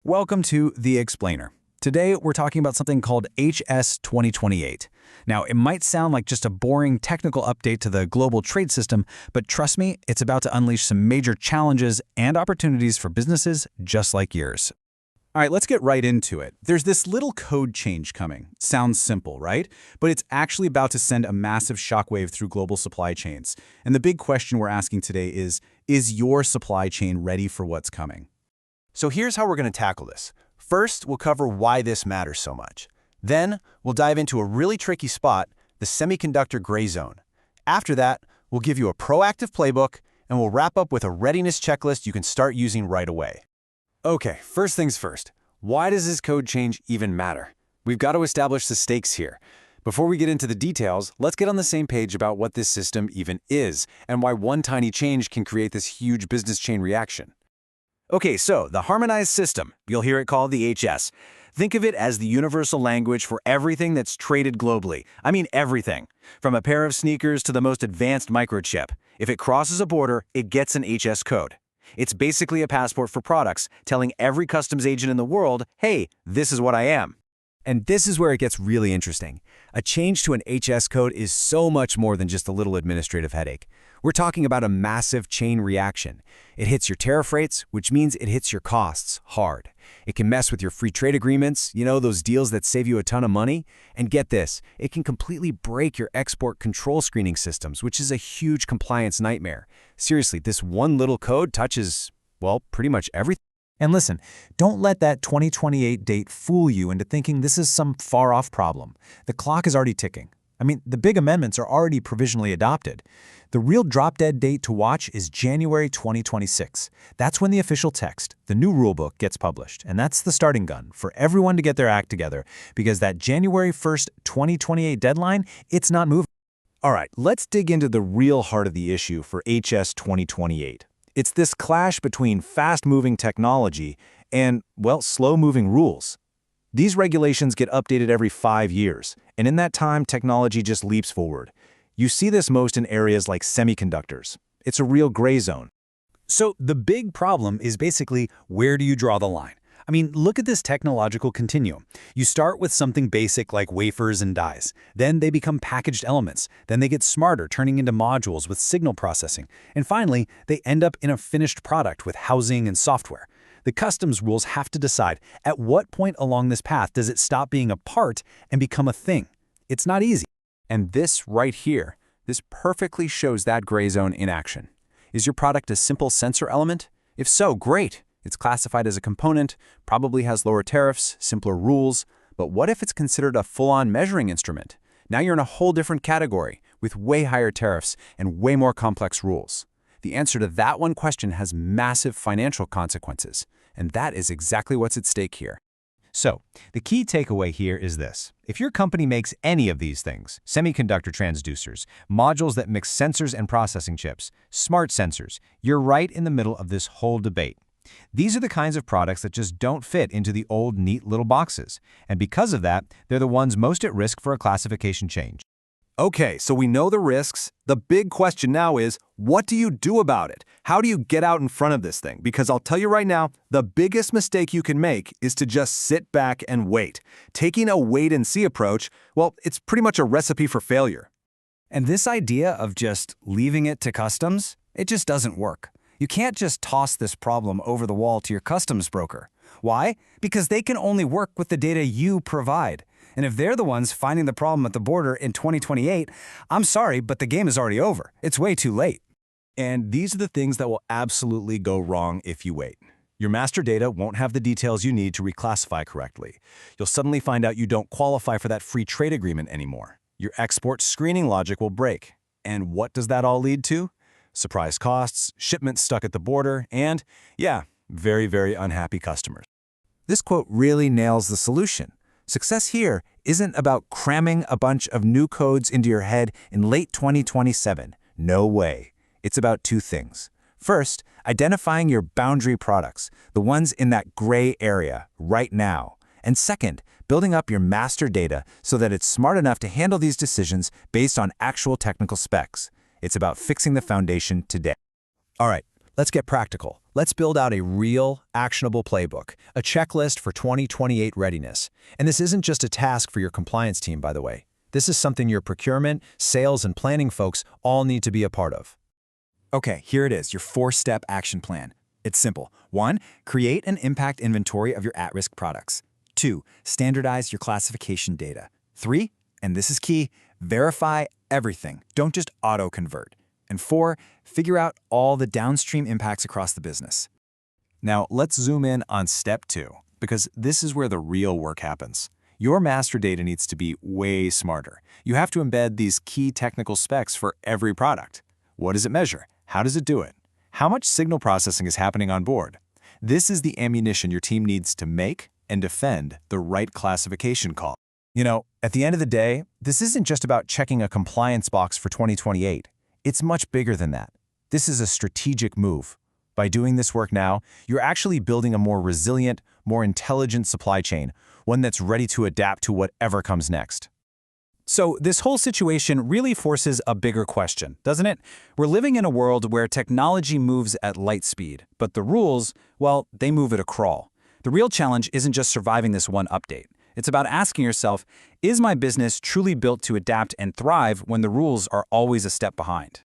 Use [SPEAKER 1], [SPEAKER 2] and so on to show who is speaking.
[SPEAKER 1] Welcome to The Explainer. Today, we're talking about something called HS 2028. Now, it might sound like just a boring technical update to the global trade system, but trust me, it's about to unleash some major challenges and opportunities for businesses just like yours. All right, let's get right into it. There's this little code change coming. Sounds simple, right? But it's actually about to send a massive shockwave through global supply chains. And the big question we're asking today is your supply chain ready for what's coming?
[SPEAKER 2] So here's how we're going to tackle this. First, we'll cover why this matters so much. Then, we'll dive into a really tricky spot, the semiconductor gray zone. After that, we'll give you a proactive playbook, and we'll wrap up with a readiness checklist you can start using right away.
[SPEAKER 3] Okay, first things first. Why does this code change even matter? We've got to establish the stakes here. Before we get into the details, let's get on the same page about what this system even is, and why one tiny change can create this huge business chain reaction.
[SPEAKER 1] Okay, so the harmonized system, you'll hear it called the HS. Think of it as the universal language for everything that's traded globally. I mean everything. From a pair of sneakers to the most advanced microchip. If it crosses a border, it gets an HS code. It's basically a passport for products, telling every customs agent in the world, hey, this is what I am.
[SPEAKER 3] And this is where it gets really interesting. A change to an HS code is so much more than just a little administrative headache. We're talking about a massive chain reaction. It hits your tariff rates, which means it hits your costs hard. It can mess with your free trade agreements, those deals that save you a ton of money. And get this, it can completely break your export control screening systems, which is a huge compliance nightmare. Seriously, this one little code touches, well, pretty much everything.
[SPEAKER 1] And listen, don't let that 2028 date fool you into thinking this is some far-off problem. The clock is already ticking. I mean, the big amendments are already provisionally adopted. The real drop-dead date to watch is January 2026. That's when the official text, the new rulebook, gets published. And that's the starting gun for everyone to get their act together, because that January 1st, 2028 deadline, it's not moving.
[SPEAKER 3] All right, let's dig into the real heart of the issue for HS 2028. It's this clash between fast-moving technology and, well, slow-moving rules. These regulations get updated every 5 years, and in that time, technology just leaps forward. You see this most in areas like semiconductors. It's a real gray zone.
[SPEAKER 1] So the big problem is basically, where do you draw the line? I mean, look at this technological continuum. You start with something basic like wafers and dies. Then they become packaged elements. Then they get smarter, turning into modules with signal processing. And finally, they end up in a finished product with housing and software. The customs rules have to decide, at what point along this path does it stop being a part and become a thing? It's not easy.
[SPEAKER 3] And this right here, this perfectly shows that gray zone in action. Is your product a simple sensor element? If so, great. It's classified as a component, probably has lower tariffs, simpler rules, but what if it's considered a full-on measuring instrument? Now you're in a whole different category, with way higher tariffs and way more complex rules. The answer to that one question has massive financial consequences, and that is exactly what's at stake here.
[SPEAKER 4] So, the key takeaway here is this. If your company makes any of these things, semiconductor transducers, modules that mix sensors and processing chips, smart sensors, you're right in the middle of this whole debate. These are the kinds of products that just don't fit into the old, neat little boxes. And because of that, they're the ones most at risk for a classification change.
[SPEAKER 2] Okay, so we know the risks. The big question now is, what do you do about it? How do you get out in front of this thing? Because I'll tell you right now, the biggest mistake you can make is to just sit back and wait. Taking a wait-and-see approach, well, it's pretty much a recipe for failure.
[SPEAKER 1] And this idea of just leaving it to customs, it just doesn't work. You can't just toss this problem over the wall to your customs broker. Why? Because they can only work with the data you provide. And if they're the ones finding the problem at the border in 2028, I'm sorry, but the game is already over. It's way too late.
[SPEAKER 3] And these are the things that will absolutely go wrong if you wait. Your master data won't have the details you need to reclassify correctly. You'll suddenly find out you don't qualify for that free trade agreement anymore. Your export screening logic will break. And what does that all lead to? Surprise costs, shipments stuck at the border, and, yeah, very, very unhappy customers.
[SPEAKER 5] This quote really nails the solution. Success here isn't about cramming a bunch of new codes into your head in late 2027. No way. It's about two things. First, identifying your boundary products, the ones in that gray area right now. And second, building up your master data so that it's smart enough to handle these decisions based on actual technical specs. It's about fixing the foundation today.
[SPEAKER 1] All right,
[SPEAKER 2] Let's get practical. Let's build out a real, actionable playbook, a checklist for 2028 readiness. And this isn't just a task for your compliance team, by the way. This is something your procurement, sales, and planning folks all need to be a part of.
[SPEAKER 6] Okay, here it is, your 4-step action plan. It's simple. 1, create an impact inventory of your at-risk products. 2, standardize your classification data. 3, and this is key, verify everything. Don't just auto-convert. And 4, figure out all the downstream impacts across the business.
[SPEAKER 2] Now, let's zoom in on step 2, because this is where the real work happens. Your master data needs to be way smarter. You have to embed these key technical specs for every product. What does it measure? How does it do it? How much signal processing is happening on board? This is the ammunition your team needs to make and defend the right classification call. You know, at the end of the day, this isn't just about checking a compliance box for 2028. It's much bigger than that. This is a strategic move. By doing this work now, you're actually building a more resilient, more intelligent supply chain, one that's ready to adapt to whatever comes next.
[SPEAKER 1] So this whole situation really forces a bigger question, doesn't it? We're living in a world where technology moves at light speed, but the rules, well, they move at a crawl. The real challenge isn't just surviving this one update. It's about asking yourself, is my business truly built to adapt and thrive when the rules are always a step behind?